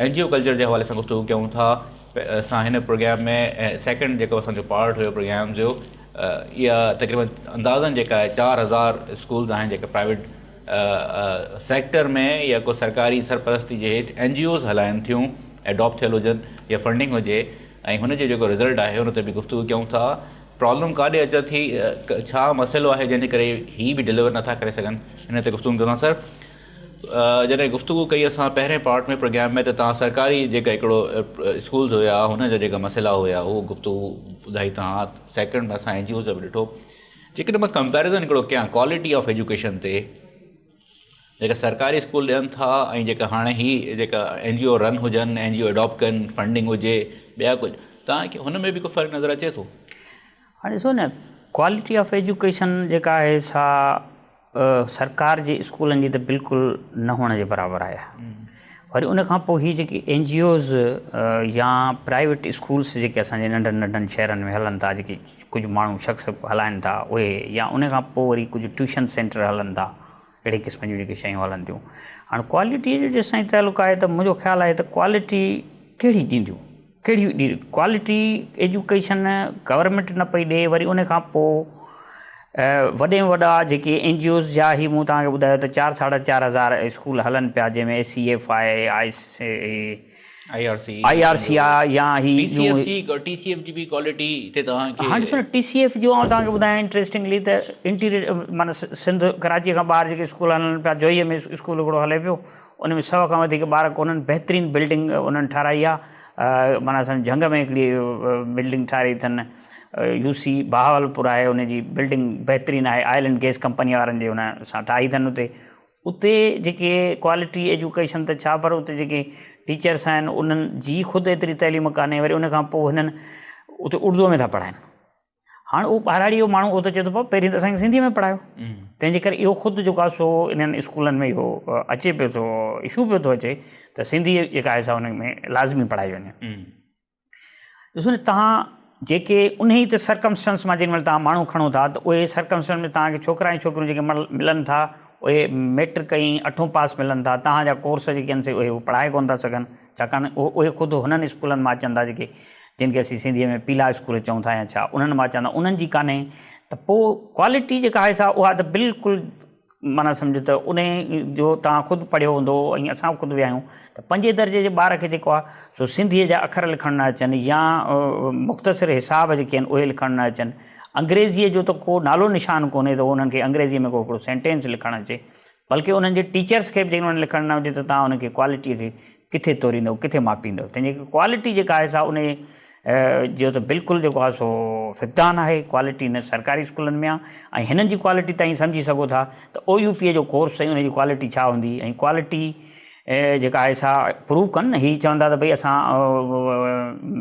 NGO कल्चर जे हवाले सां गुफ़्तगू कयूं था। असां हिन प्रोग्राम में सेकेंड जेको असांजो पार्ट हुयो प्रोग्राम जो, इहा तक़रीबन अंदाज़नि जेका आहे 4000 स्कूल्स आहिनि जेके प्राइवेट सेक्टर में या को सरकारी सरपरस्ती जे हेठि NGOs हलाइनि थियूं, एडॉप्ट थियल हुजनि या फंडिंग हुजे, ऐं हुनजो जेको रिज़ल्ट आहे हुन ते बि गुफ़्तगू कयूं था। प्रॉब्लम काॾे अचे थी, छा मसइलो आहे जंहिंजे करे हीअ बि डिलीवर नथा करे सघनि, हिन ते गुफ़्तगू कंदा। सर, जॾहिं गुफ़्तगू कई असां पहिरें पार्ट में प्रोग्राम में, त तव्हां सरकारी जेका हिकिड़ो स्कूल्स हुया हुन जा जेका मसइला हुया उहो गुफ़्तगू ॿुधाई तव्हां। सेकेंड में असां NGOs जो बि ॾिठो। जेकॾहिं मां कंपेरिज़न हिकिड़ो कयां क्वालिटी ऑफ एजुकेशन ते, जेका सरकारी स्कूल ॾियनि था ऐं जेका हाणे ही जेका NGO रन हुजनि, NGO एडॉप्ट कनि, फंडिंग हुजे, ॿिया कुझु, तव्हांखे हुन में बि को फ़र्क़ु नज़र अचे थो? हाणे ॾिसो न, क्वालिटी ऑफ एजुकेशन जेका आहे सा सरकार जे स्कूलनि जी त बिल्कुलु न हुअण जे बराबरि आहे। वरी उन खां पोइ ही जेकी NGOs या प्राइवेट स्कूल्स जेके असांजे नंढनि नंढनि शहरनि में हलनि था, जेके कुझु माण्हू शख़्स हलाइनि था उहे, या उन खां पोइ वरी कुझु ट्यूशन सेंटर हलनि था, अहिड़े क़िस्म जूं जेके शयूं हलनि थियूं। हाणे क्वालिटी जो जेसिताईं तालुक़ु आहे त मुंहिंजो ख़्यालु आहे त क्वालिटी कहिड़ी ॾींदियूं, कहिड़ी क्वालिटी एजुकेशन गवर्नमेंट न पई ॾिए। वरी उन खां पोइ वॾे में वॾा जेके NGOs जा ही मूं तव्हांखे ॿुधायो त 4-4,500 स्कूल हलनि पिया, जंहिंमें SCF आहे, IRC आहे, या TCF जी बि क्वालिटी हिते तव्हांखे। हाणे ॾिसो न, TCF जो आउं तव्हांखे ॿुधायां इंट्रस्टिंगली त इंटीरियर माना सिंध कराचीअ खां ॿाहिरि जेके स्कूल हलनि पिया, जोईअ में स्कूल हिकिड़ो हले पियो, उन में 100 खां वधीक ॿार कोन्हनि, बहितरीनु बिल्डिंग उन्हनि ठाराई आहे। माना असांजे झंग में हिकिड़ी बिल्डिंग ठाही अथनि, UC बहावलपुर आहे, उनजी बिल्डिंग बहितरीनु आहे, ऑयल एंड गैस कंपनी वारनि जे हुन सां ठाही अथनि। उते जेके क्वालिटी एजुकेशन त छा, पर उते जेके टीचर्स आहिनि उन्हनि जी ख़ुदि एतिरी तइलीम कान्हे। वरी उन खां पोइ हिननि उते उर्दूअ में था पढ़ाइनि। हाँ वो ॿाहिराड़ी जो माण्हू उहो त चए थो पियो पहिरीं त असांखे सिंधीअ में पढ़ायो, तंहिंजे करे इहो ख़ुदि जेको आहे सो इन्हनि स्कूलनि में इहो अचे पियो थो, इशू पियो थो अचे त सिंधी जेका आहे सा हुन में लाज़मी पढ़ाई वञे। ॾिसो न तव्हां जेके उन ई त सरकमस्टेंस मां जेॾी महिल तव्हां माण्हू खणो था त उहे सरकमस्टेंस में तव्हांखे छोकिरा ऐं छोकिरियूं जेके मिलनि था उहे मैट्रिक ऐं 8हों पास मिलनि था, तव्हांजा कोर्स जेके आहिनि से उहे पढ़ाए कोन था सघनि, छाकाणि उहे ख़ुदि हुननि स्कूलनि मां अचनि था जेके जिन खे असीं सिंधीअ में पीला स्कूल चऊं था या छा, उन्हनि मां अचनि था, उन्हनि जी कान्हे त पोइ क्वालिटी जेका आहे सा उहा त बिल्कुलु माना सम्झो त उन जो तव्हां ख़ुदि पढ़ियो हूंदो ऐं असां ख़ुदि विया आहियूं त 5 दर्जे जे ॿार खे जेको आहे सो सिंधीअ जा अखर लिखणु न अचनि या मुख़्तसिर हिसाब जेके आहिनि उहे लिखणु न अचनि, अंग्रेज़ीअ जो त को नालो निशान कोन्हे त उन्हनि खे अंग्रेज़ीअ में को हिकिड़ो सेंटेंस लिखणु अचे, बल्कि उन्हनि जे टीचर्स खे बि जेकॾहिं उन्हनि लिखणु न हुजे त तव्हां उनखे क्वालिटीअ खे किथे तोरींदव, किथे मापींदव, तंहिंजे क्वालिटी जेका आहे सा उन जो त बिल्कुलु जेको आहे सो फिक़दान आहे, क्वालिटी न सरकारी स्कूलनि में आहे। ऐं हिननि जी क्वालिटी तव्हां सम्झी सघो था त OUP जो कोर्स ऐं उनजी क्वालिटी छा हूंदी, ऐं क्वालिटी जेका आहे सा प्रूव कनि न, हीअ चवंदा त भई असां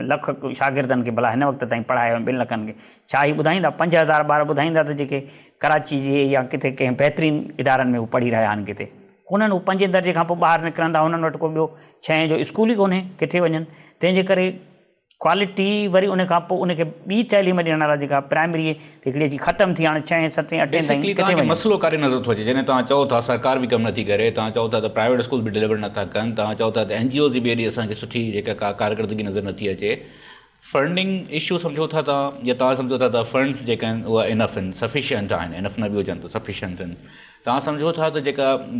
लख शागिर्दनि खे भला हिन वक़्त ताईं पढ़ायो 2 लखनि खे, छा ही ॿुधाईंदा 5000 ॿार ॿुधाईंदा त जेके कराची जे या किथे कंहिं बहितरीन इदारनि में हू पढ़ी रहिया आहिनि किथे कोन्हनि, हू 5 दर्जे खां पोइ ॿाहिरि निकिरंदा, हुननि वटि को ॿियो 6 जो स्कूल ई कोन्हे किथे वञनि, तंहिंजे करे क्वालिटी वरी उन खां पोइ उनखे ॿी तइलीम ॾियण लाइ जेका प्राइमरी हिकिड़ी अची ख़तमु थी हाणे 6, 7, 8 ताईं किथे वञे। मसइलो काॾे नज़र थो अचे, जॾहिं तव्हां चओ था सरकार बि कमु नथी करे, तव्हां चओ था त प्राइवेट स्कूल बि डिलीवर नथा कनि, तव्हां चओ था त NGO जी बि एॾी असांखे सुठी जेका कारकर्दगी नज़र नथी अचे, फंडिंग इशू सम्झो था तव्हां, या तव्हां सम्झो था त फंड्स जेके आहिनि उहा इनफ आहिनि, सफिशिएंट आहिनि, इनफ न बि हुजनि त सफिशिएंट आहिनि, तव्हां सम्झो था त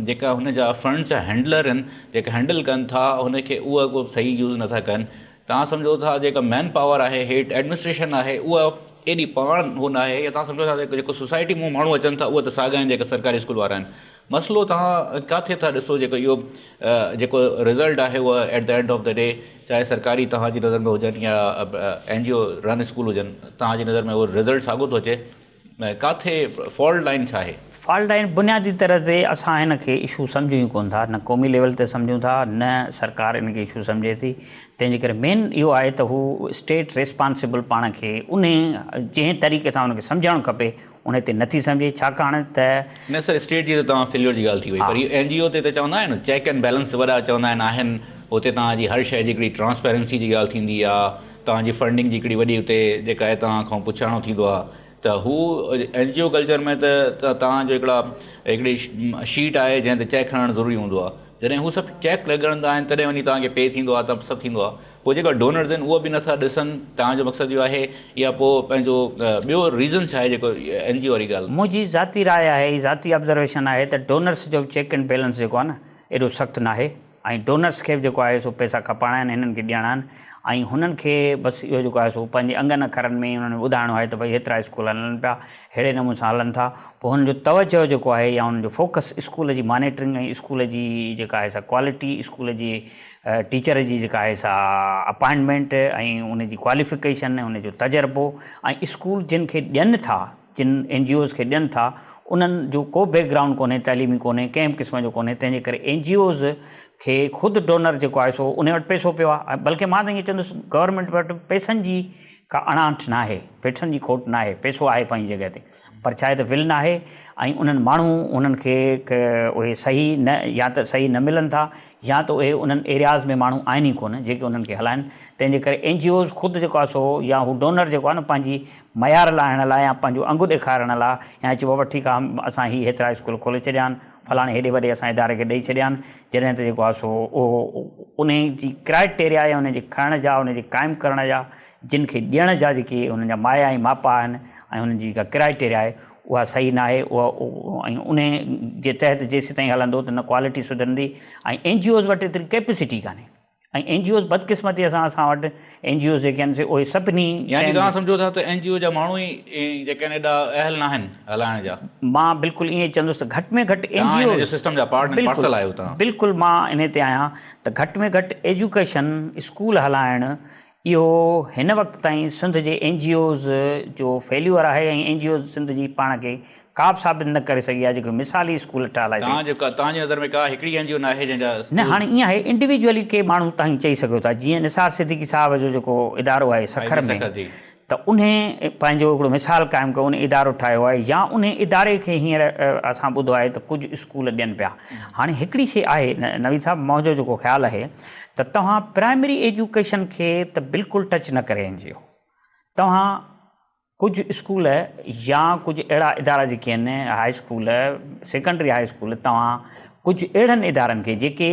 जेका हुन जा फंड्स जा हैंडलर आहिनि जेके हैंडल कनि था हुनखे उहा को सही यूज़ नथा कनि, तव्हां सम्झो था जेका मैन पावर आहे, हेठि एडमिनिस्ट्रेशन आहे, उहा एॾी पाण हो न आहे, या तव्हां सम्झो था जेको सोसाइटी में माण्हू अचनि था उहे त साॻा आहिनि जेका सरकारी स्कूल वारा आहिनि। मसइलो तव्हां किथे था ॾिसो जेको इहो जेको रिज़ल्ट आहे उहा at the end of the day, चाहे सरकारी तव्हांजी नज़र में हुजनि या NGO रन स्कूल हुजनि, तव्हांजी नज़र में उहो रिज़ल्ट साॻियो थो अचे, किथे फॉल्ट लाइन छा आहे? फॉल्ट लाइन बुनियादी तरह ते असां हिन खे इशू सम्झूं ई कोन था, न क़ौमी लेवल ते सम्झूं था, न सरकार इन खे इशू सम्झे थी, तंहिंजे करे मेन इहो आहे त हू स्टेट रिस्पॉन्सिबल पाण खे उन जंहिं तरीक़े सां उनखे सम्झणु खपे उन ते नथी सम्झे, छाकाणि त न सर स्टेट जी त तव्हां फेल्योर जी ॻाल्हि थी वई, पर इहो NGO ते त चवंदा आहिनि चेक एंड बैलेंस वॾा चवंदा आहिनि, हुते तव्हांजी हर शइ जी हिकिड़ी ट्रांसपेरेंसी जी ॻाल्हि थींदी आहे, तव्हांजी फंडिंग जी हिकिड़ी वॾी हुते जेका आहे तव्हां खां पुछाइणो थींदो आहे, त हू NGO कल्चर में त तव्हांजो हिकिड़ी शीट आहे जंहिं ते चेक खणणु ज़रूरी हूंदो आहे, जॾहिं हू सभु चेक लॻंदा आहिनि तॾहिं वञी तव्हांखे पे थींदो आहे, त सभु थींदो आहे, पोइ जेका डोनर्स आहिनि उहो बि नथा ॾिसनि, तव्हांजो मक़सदु इहो आहे या पोइ पंहिंजो ॿियो रीज़न छा आहे जेको NGO वारी ॻाल्हि? मुंहिंजी ज़ाती राय आहे, ज़ाती ऑब्ज़र्वेशन आहे त डोनर्स जो चेक एंड बैलेंस जेको आहे न एॾो सख़्तु न आहे, ऐं डोनर्स खे बि जेको आहे सो पैसा खपाइणा आहिनि, हिननि खे ॾियणा आहिनि, ऐं हुननि खे बसि इहो जेको आहे सो पंहिंजे अंगनि अखरनि में उन्हनि ॿुधाइणो आहे त भई हेतिरा स्कूल हलनि पिया, अहिड़े नमूने सां हलनि था, पोइ हुननि जो तवजो जेको आहे या हुननि जो फोकस स्कूल जी मॉनिटरिंग ऐं स्कूल जी जेका आहे सा क्वालिटी, स्कूल जी टीचर जी जेका आहे सा अपॉइंटमेंट ऐं उनजी क्वालिफिकेशन, उनजो तजर्बो, ऐं स्कूल जिन खे ॾियनि था, जिन NGOs खे ॾियनि था उन्हनि जो को बैकग्राउंड कोन्हे, तइलीमी कोन्हे, कंहिं बि क़िस्म जो कोन्हे, तंहिंजे करे NGOs खे ख़ुदि डोनर जेको आहे सो उन वटि पैसो पियो आहे, बल्कि मां त ईअं चवंदुसि गवर्नमेंट वटि पैसनि जी का अणाट न आहे, पैसनि जी खोट न आहे, पैसो आहे पंहिंजी जॻह ते, पर छा आहे त विल न आहे, ऐं उन्हनि माण्हू उन्हनि खे उहे सही न या त सही न मिलनि था या त उहे उन्हनि एरियाज़ में माण्हू आहिनि ई कोन जेके उन्हनि खे हलाइनि, तंहिंजे करे NGOs ख़ुदि जेको आहे सो या हू डोनर जेको आहे न पंहिंजी मयार लाहिण लाइ या पंहिंजो अंगु ॾेखारण लाइ या चइबो बाबा ठीकु आहे असां हीअ हेतिरा स्कूल खोले छॾिया आहिनि, फलाणे हेॾे वॾे असां इदारे खे ॾेई छॾिया आहिनि, जॾहिं त जेको आहे सो उहो उन जी क्राइटेरिया या उनजे खणण जा, उनजे क़ाइमु करण जा, जिन खे ॾियण जा जेके उन्हनि जा माया ऐं मापा आहिनि ऐं उन्हनि जी जेका क्राइटेरिया आहे उहा सही न आहे, उहा ऐं उन जे तहत जेसि ताईं हलंदो त न क्वालिटी सुधरंदी, ऐं NGOs वटि एतिरी कैपेसिटी कान्हे, ऐं NGOs बदकिस्मती असां वटि NGOs जेके आहिनि से उहे सभिनी यानी तव्हां सम्झो था त NGO जा माण्हू ई जेके आहिनि एॾा अहल न आहिनि हलाइण जा? मां बिल्कुलु ईअं चवंदुसि त घटि में घटि NGO सिस्टम जा पार्सल आहियो तव्हां? बिल्कुलु मां इन ते आहियां त घटि में घटि एजुकेशन स्कूल हलाइणु इहो हिन वक़्त ताईं सिंध जे NGOs जो फेल्यूअर आहे, ऐं NGOs सिंध जी पाण खे का बि साबित न करे सघी आहे जेको मिसाली स्कूल हलाए सघे। तव्हांजी नज़र में का हिकिड़ी NGO न आहे जंहिंजा न? हाणे ईअं आहे इंडिविजुअली के माण्हू तव्हां चई सघो था, जीअं निसार सिद्दीकी साहिब जो जेको इदारो आहे सखर में, त उन पंहिंजो हिकिड़ो मिसाल क़ाइमु कयो, उन इदारो ठाहियो आहे, या उन इदारे खे हींअर असां ॿुधो आहे त कुझु स्कूल ॾियनि पिया। हाणे हिकिड़ी शइ आहे नवीद साहिबु, मुंहिंजो जेको ख़्यालु आहे त तव्हां प्राइमरी एजुकेशन खे त बिल्कुलु टच न करे वञिजो। तव्हां कुझु स्कूल या कुझु अहिड़ा इदारा जेके आहिनि high school, secondary high school, तव्हां कुझु अहिड़नि इदारनि खे जेके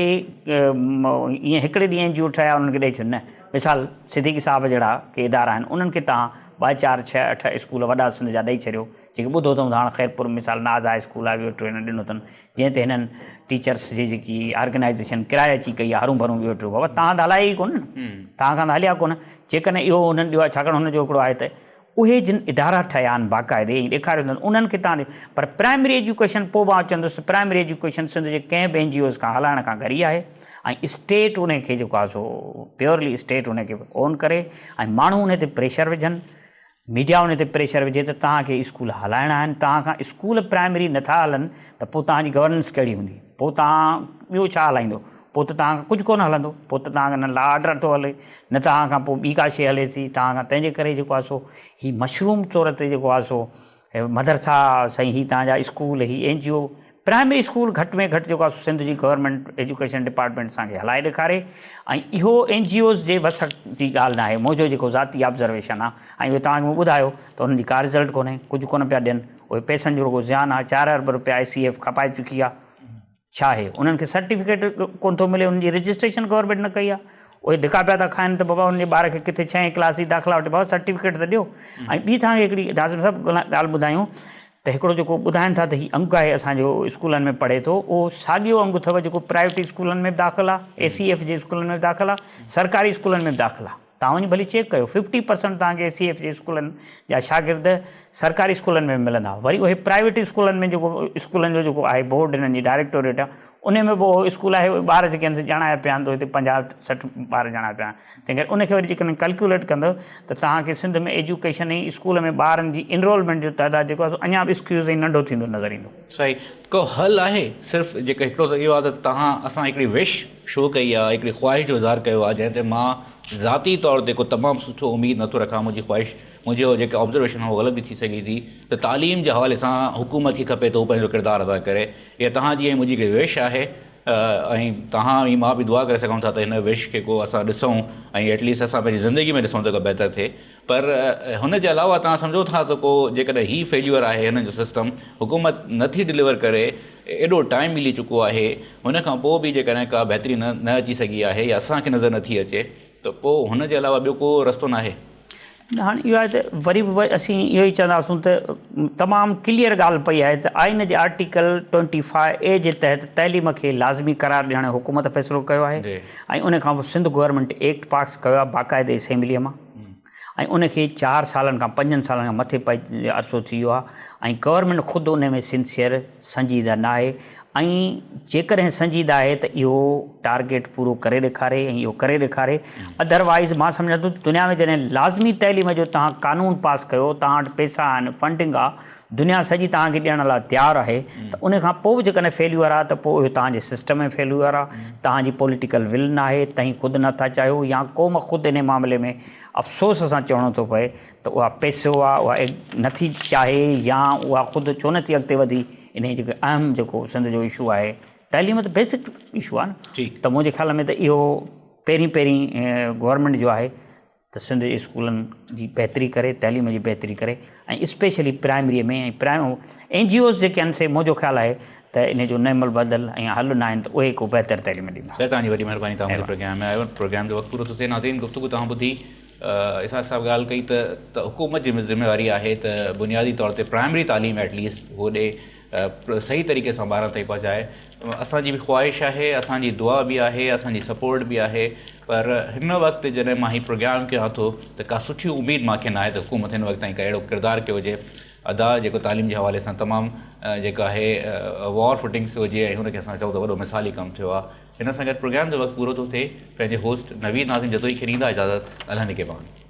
ईअं हिकिड़े ॾींहं जी ठहिया उन्हनि खे ॾेई छॾ न, मिसाल सिद्दीकी साहिब जहिड़ा के इदारा आहिनि, उन्हनि खे तव्हां 2, 4, 6, 8 स्कूल वॾा सिंध जा ॾेई छॾियो, जेके ॿुधो अथऊं हाणे ख़ैरपुर मिसाल नाज़ हाई स्कूल आहे, वेठो हिन ॾिनो अथनि, जंहिं ते हिननि टीचर्स जी जेकी ऑर्गेनाइज़ेशन किराए अची कई आहे, हरू भरूं वेठो, बाबा तव्हां त हलाया ई कोन, तव्हां खां त हलिया कोन। जेकॾहिं इहो हुननि ॾियो आहे, छाकाणि हुनजो हिकिड़ो आहे त उहे जिन इदारा ठहिया आहिनि बाक़ाइदे ॾेखारियो अथनि, उन्हनि खे तव्हां पर प्राइमरी एजुकेशन, पोइ मां चवंदुसि प्राइमरी एजुकेशन सिंध जे कंहिं बि NGOs खां हलाइण खां घरी आहे, ऐं स्टेट उन खे जेको आहे सो प्योरली स्टेट उन खे ओन करे, ऐं माण्हू उन ते प्रेशर विझनि, मीडिया उन ते प्रेशर विझे त तव्हांखे स्कूल हलाइणा आहिनि। तव्हां खां स्कूल प्राइमरी नथा हलनि त पोइ तव्हांजी गवर्नेंस कहिड़ी हूंदी, पोइ तव्हां ॿियो छा हलाईंदो, पोइ त तव्हां कुझु कोन हलंदो, पोइ त तव्हां न लॉ ऑर्डर थो हले, न तव्हां खां पोइ ॿी का शइ हले थी तव्हां खां। तंहिंजे करे जेको आहे सो हीअ मशरूम तौर ते जेको आहे सो मदरसा सही, हीअ तव्हांजा स्कूल, हीअ NGO प्राइमरी स्कूल घटि में घटि जेको आहे सिंध जी गवर्नमेंट एजुकेशन डिपार्टमेंट असांखे हलाए ॾेखारे, ऐं इहो NGOs जे वस जी ॻाल्हि न आहे, मुंहिंजो जेको ज़ाती ऑब्ज़र्वेशन आहे। ऐं उहे तव्हांखे मूं ॿुधायो त उन्हनि जी का रिज़ल्ट कोन्हे, कुझु कोन पिया ॾियनि, उहे पैसनि जो रुॻो ज़ियान आहे, 4 अरब रुपया ICF खपाए चुकी आहे। छा आहे उन्हनि खे सर्टिफिकेट कोन थो मिले, उनजी रजिस्ट्रेशन गवर्नमेंट न कई आहे, उहे धिका पिया था खाइनि त बाबा उनजे ॿार खे किथे 6वीं क्लास जी दाख़िला वठे, बाबा सर्टिफिकेट त ॾियो। ऐं ॿी तव्हांखे हिकिड़ी नाज़िम साहिबु ॻाल्हि ॿुधायूं त हिकिड़ो जेको ॿुधाइनि था त हीउ अंगु आहे असांजो स्कूलनि में पढ़े थो, उहो साॻियो अंगु अथव जेको प्राइवेट स्कूलनि में बि दाख़िल आहे, ACF जे स्कूलनि में बि दाख़िल आहे, सरकारी स्कूलनि में बि दाख़िल आहे। तव्हां वञी भली चेक कयो, 50% तव्हांखे ACF जे स्कूलनि जा शागिर्द सरकारी स्कूलनि में मिलंदा। वरी उहे प्राइवेट स्कूलनि में जेको स्कूलनि जो जेको आहे बोर्ड, हिननि जी डायरेक्टोरेट आहे, उन में बि स्कूल आहे, ॿार जेके आहिनि ॼाणाया पिया आहिनि, त हिते 50-60 ॿार ॼाणा पिया आहिनि। तंहिं करे उनखे वरी जेकॾहिं कैलकुलेट कंदव त तव्हांखे सिंध में एजुकेशन ऐं स्कूल में ॿारनि जी इनरोलमेंट जो तइदादु जेको आहे अञा बि स्क्यूज़ ऐं नंढो थींदो नज़र ईंदो। सही, को हल आहे सिर्फ़ु जेको हिकिड़ो त इहो आहे त तव्हां असां हिकिड़ी विश शो कई आहे, हिकिड़ी ख़्वाहिश जो इज़हार कयो आहे, जंहिं ते मां ज़ाती तौर ते को तमामु सुठो उमेदु नथो रखां। मुंहिंजी ख़्वाहिश, मुंहिंजो जेका ऑब्ज़र्वेशन आहे उहो ग़लति बि थी सघे थी त तालीम जे हवाले सां हुकूमत खे खपे त उहो पंहिंजो किरदारु अदा करे। इहा तव्हांजी ऐं मुंहिंजी हिकिड़ी विश आहे, ऐं तव्हां ऐं मां बि दुआ करे सघूं था त हिन विश खे को असां ॾिसूं ऐं एटलीस्ट असां पंहिंजी ज़िंदगी में ॾिसूं त को बहितर थिए। पर हुन जे अलावा तव्हां सम्झो था त को जेकॾहिं हीउ फेल्यूअर आहे हिन जो सिस्टम, हुकूमत नथी डिलीवर करे, एॾो टाइम मिली चुको आहे, हुन खां पोइ बि जेकॾहिं का बहितरी न अची सघी आहे या असांखे नज़र नथी अचे, त पोइ हुन जे अलावा ॿियो को रस्तो न आहे। हाणे इहो आहे त वरी बि असीं इहो ई चवंदासीं त तमामु क्लियर ॻाल्हि पई आहे त आइन जे आर्टिकल 25A जे तहत तइलीम खे लाज़मी क़रार ॾियण हुकूमत फ़ैसिलो कयो आहे, ऐं उन खां पोइ सिंध गवर्नमेंट एक्ट पास कयो आहे बाक़ाइदे असेंबलीअ मां, ऐं उनखे 4 सालनि खां 5 सालनि खां मथे अरसो थी वियो आहे, ऐं गवर्नमेंट ख़ुदि उन में सिंसियर संजीदा न आहे। ऐं जेकॾहिं संजीदा आहे त इहो टारगेट पूरो करे ॾेखारे ऐं इहो करे ॾेखारे। अदरवाइज़ मां सम्झां थो दुनिया में जॾहिं लाज़मी तइलीम जो तव्हां कानून पास कयो, तव्हां वटि पैसा आहिनि, फंडिंग आहे, दुनिया सॼी तव्हांखे ॾियण लाइ तयारु आहे, त उन खां पोइ बि जेकॾहिं फेल्यूअर आहे त पोइ इहो तव्हांजे सिस्टम में फेल्यूअर आहे, तव्हांजी पॉलिटिकल विल न आहे, तव्हीं ख़ुदि नथा चाहियो, या क़ौम ख़ुदि इन मामले में अफ़सोस सां चवणो थो पए त उहा पैसो आहे उहा नथी चाहे, या उहा ख़ुदि छो नथी अॻिते वधी। इन जेको अहम जेको सिंध जो इशू आहे तइलीम त बेसिक इशू आहे न, त मुंहिंजे ख़्याल में त इहो पहिरीं गवर्नमेंट जो आहे त सिंध जे स्कूलनि जी बहितरी करे, तइलीम जी बहितरी करे, ऐं स्पेशली प्राइमरीअ में ऐं NGOs जेके आहिनि से मुंहिंजो ख़्यालु आहे त इन जो नेमल बदल ऐं हल न आहिनि त उहे को बहितर तइलीम ॾींदा। तव्हांजी वॾी महिरबानी, तव्हां प्रोग्राम में आयो। प्रोग्राम जो वक़्तु पूरो थो थिए। नाज़रीन, गुफ़्तगू तव्हां ॿुधी, इसाक़ साहिबु ॻाल्हि कई त हुकूमत जी ज़िम्मेवारी आहे त बुनियादी तौर ते प्राइमरी तालीम एटलीस्ट उहो ॾे, सही तरीक़े सां ॿारनि ताईं पहुचाए। असांजी बि ख़्वाहिश आहे, असांजी दुआ बि आहे, असांजी सपोर्ट बि आहे, पर हिन वक़्तु जॾहिं मां हीउ प्रोग्राम कयां थो त का सुठी उमेदु मूंखे न आहे त हुकूमत हिन वक़्तु ताईं का अहिड़ो किरदारु कयो हुजे अदा जेको तालीम जे हवाले सां तमामु जेका आहे वॉर फुटिंग्स हुजे, ऐं हुनखे असां चऊं त वॾो मिसाली कमु थियो आहे। हिन सां गॾु प्रोग्राम जो वक़्तु पूरो थो थिए। पंहिंजे होस्ट नवीद नाज़िम जदोई खे ॾींदा इजाज़त। अल्लाह निगहबान।